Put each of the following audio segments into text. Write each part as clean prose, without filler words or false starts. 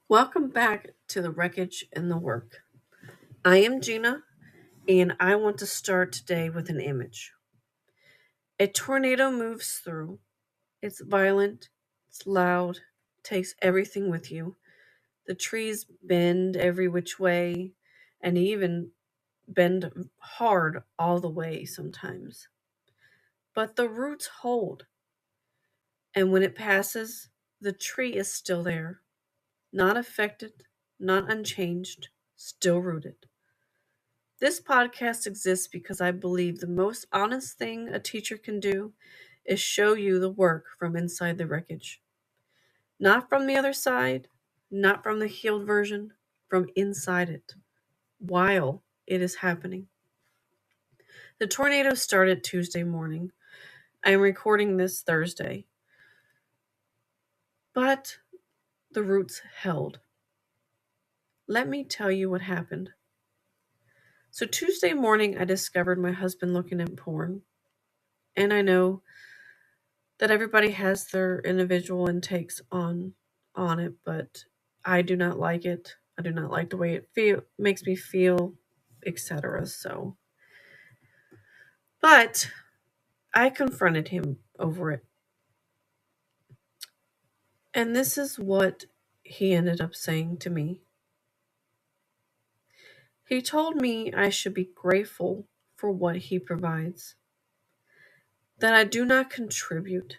Welcome back to the wreckage and the work. I am Gina, and I want to start today with an image. A tornado moves through. It's violent, it's loud, takes everything with you. The trees bend every which way, and even bend hard all the way sometimes. But the roots hold, and when it passes, the tree is still there, not affected, not unchanged, still rooted. This podcast exists because I believe the most honest thing a teacher can do is show you the work from inside the wreckage. Not from the other side, not from the healed version, from inside it, while it is happening. The tornado started Tuesday morning. I am recording this Thursday. But the roots held. Let me tell you what happened. So Tuesday morning, I discovered my husband looking at porn. And I know that everybody has their individual intakes on it, but I do not like it. I do not like the way it makes me feel, etc. But I confronted him over it. And this is what he ended up saying to me. He told me I should be grateful for what he provides, that I do not contribute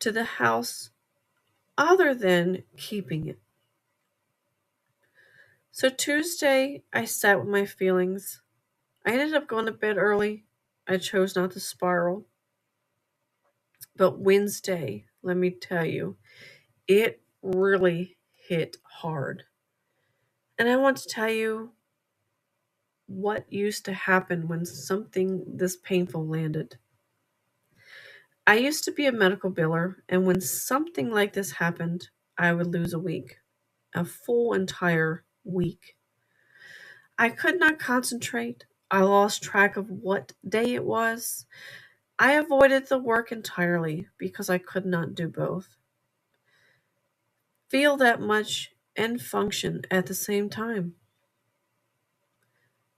to the house other than keeping it. So Tuesday, I sat with my feelings. I ended up going to bed early. I chose not to spiral. But Wednesday, let me tell you, it really hit hard. And I want to tell you what used to happen when something this painful landed. I used to be a medical biller, and when something like this happened, I would lose a week, a full entire week. I could not concentrate. I lost track of what day it was. I avoided the work entirely because I could not do both. Feel that much and function at the same time.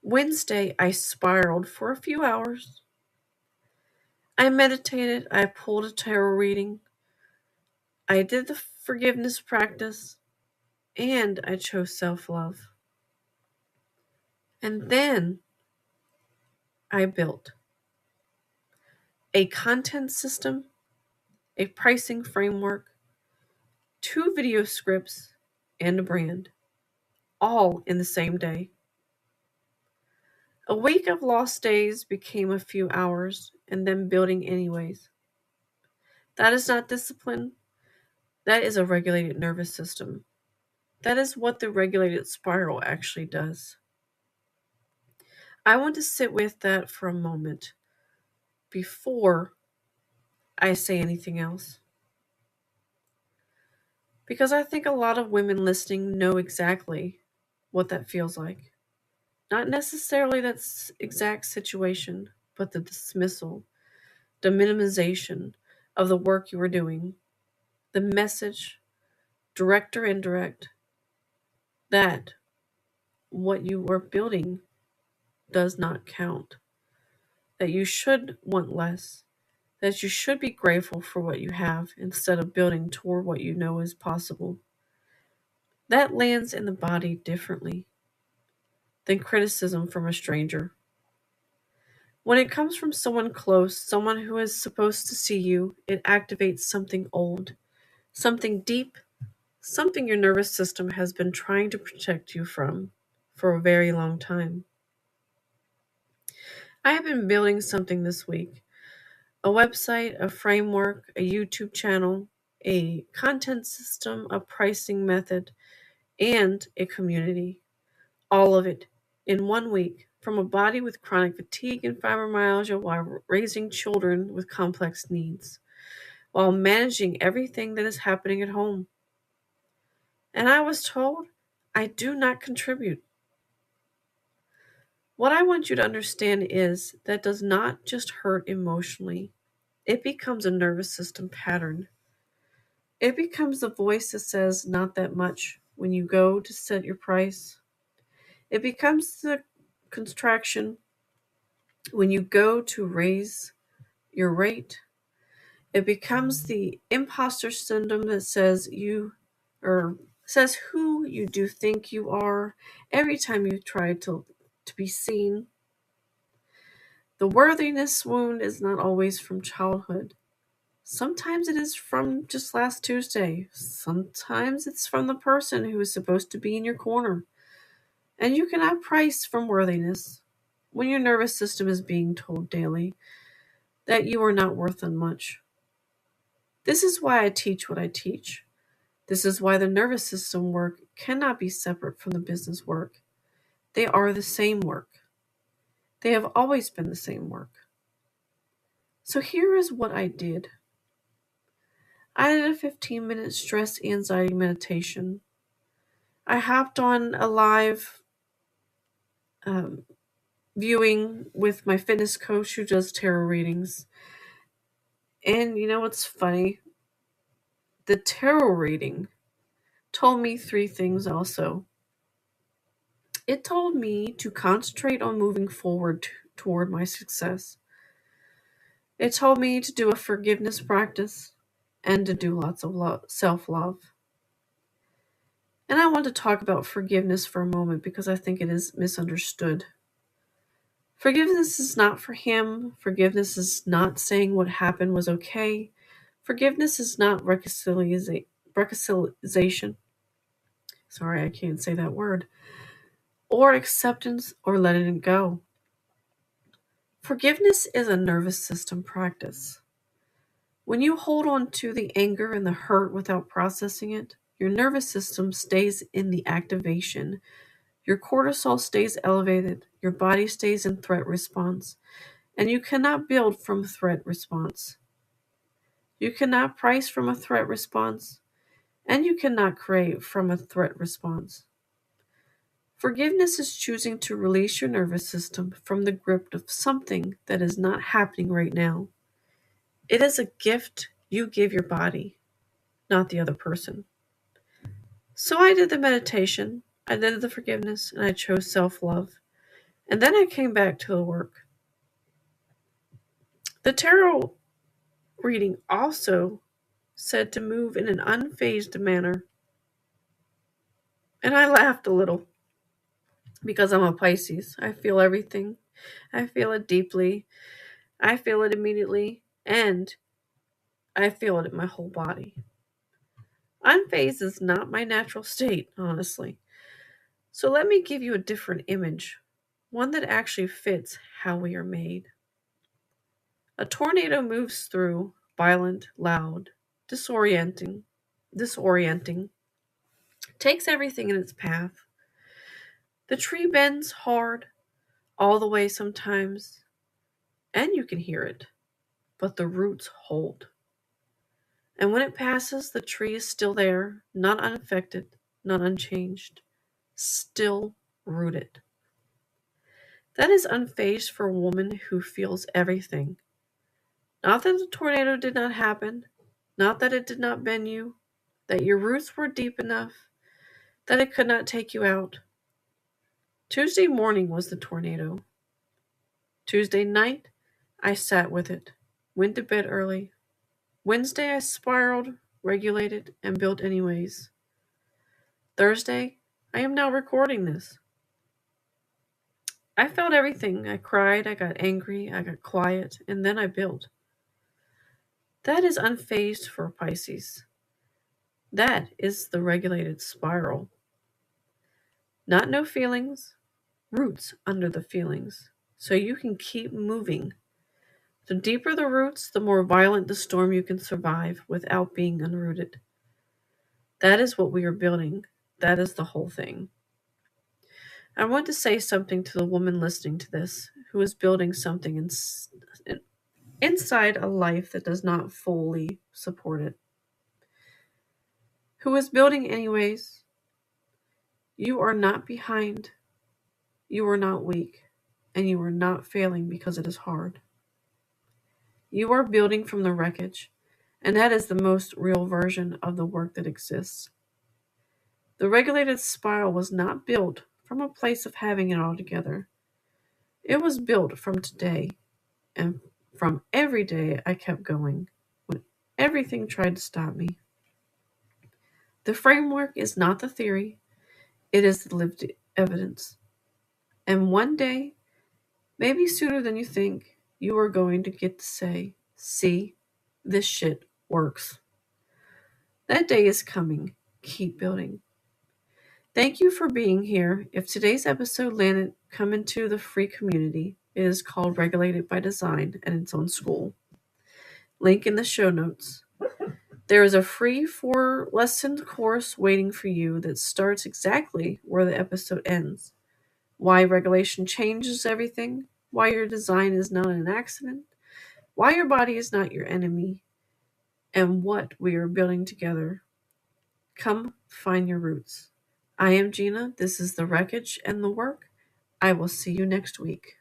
Wednesday, I spiraled for a few hours. I meditated, I pulled a tarot reading, I did the forgiveness practice, and I chose self love. And then I built a content system, a pricing framework, 2 video scripts, and a brand, all in the same day. A week of lost days became a few hours and then building anyways. That is not discipline. That is a regulated nervous system. That is what the regulated spiral actually does. I want to sit with that for a moment before I say anything else. Because I think a lot of women listening know exactly what that feels like. Not necessarily that exact situation, but the dismissal, the minimization of the work you are doing, the message, direct or indirect, that what you are building does not count, that you should want less, that you should be grateful for what you have instead of building toward what you know is possible. That lands in the body differently than criticism from a stranger. When it comes from someone close, someone who is supposed to see you, it activates something old, something deep, something your nervous system has been trying to protect you from for a very long time. I have been building something this week, a website, a framework, a YouTube channel, a content system, a pricing method, and a community. All of it in 1 week from a body with chronic fatigue and fibromyalgia while raising children with complex needs, while managing everything that is happening at home. And I was told I do not contribute. What I want you to understand is that does not just hurt emotionally, it becomes a nervous system pattern. It becomes the voice that says not that much when you go to set your price. It becomes the contraction when you go to raise your rate. It becomes the imposter syndrome that says you or says who you do think you are every time you try to be seen. The worthiness wound is not always from childhood. Sometimes it is from just last Tuesday. Sometimes it's from the person who is supposed to be in your corner. And you cannot price from worthiness when your nervous system is being told daily that you are not worth much. This is why I teach what I teach. This is why the nervous system work cannot be separate from the business work. They are the same work. They have always been the same work. So here is what I did. I did a 15-minute stress anxiety meditation. I hopped on a live um, viewing with my fitness coach who does tarot readings. And you know what's funny? The tarot reading told me three things also. It told me to concentrate on moving forward toward my success. It told me to do a forgiveness practice and to do lots of self-love. And I want to talk about forgiveness for a moment because I think it is misunderstood. Forgiveness is not for him. Forgiveness is not saying what happened was okay. Forgiveness is not reconciliation. Sorry, I can't say that word. Or acceptance or letting it go. Forgiveness is a nervous system practice. When you hold on to the anger and the hurt without processing it, your nervous system stays in the activation. Your cortisol stays elevated. Your body stays in threat response. And you cannot build from threat response. You cannot price from a threat response. And you cannot create from a threat response. Forgiveness is choosing to release your nervous system from the grip of something that is not happening right now. It is a gift you give your body, not the other person. So I did the meditation, I did the forgiveness, and I chose self-love. And then I came back to the work. The tarot reading also said to move in an unphased manner. And I laughed a little because I'm a Pisces. I feel everything. I feel it deeply. I feel it immediately. And I feel it in my whole body. Unphased is not my natural state, honestly. So let me give you a different image, one that actually fits how we are made. A tornado moves through, violent, loud, disorienting, takes everything in its path. The tree bends hard, all the way sometimes, and you can hear it, but the roots hold. And when it passes, the tree is still there, not unaffected, not unchanged, still rooted. That is unfazed for a woman who feels everything. Not that the tornado did not happen, not that it did not bend you, that your roots were deep enough, that it could not take you out. Tuesday morning was the tornado. Tuesday night, I sat with it, went to bed early. Wednesday, I spiraled, regulated, and built anyways. Thursday, I am now recording this. I felt everything. I cried, I got angry, I got quiet, and then I built. That is unfazed for Pisces. That is the regulated spiral. Not no feelings, roots under the feelings, so you can keep moving. The deeper the roots, the more violent the storm you can survive without being unrooted. That is what we are building. That is the whole thing. I want to say something to the woman listening to this who is building something inside a life that does not fully support it. Who is building anyways. You are not behind. You are not weak. And you are not failing because it is hard. You are building from the wreckage. And that is the most real version of the work that exists. The regulated spiral was not built from a place of having it all together. It was built from today and from every day I kept going when everything tried to stop me. The framework is not the theory, it is the lived evidence. And one day, maybe sooner than you think, you are going to get to say, see, this shit works. That day is coming. Keep building. Thank you for being here. If today's episode landed, come into the free community. It is called Regulated by Design and its own school. Link in the show notes. There is a free 4-lesson course waiting for you that starts exactly where the episode ends. Why regulation changes everything, why your design is not an accident, why your body is not your enemy, and what we are building together. Come find your roots. I am Gina. This is The Wreckage and the Work. I will see you next week.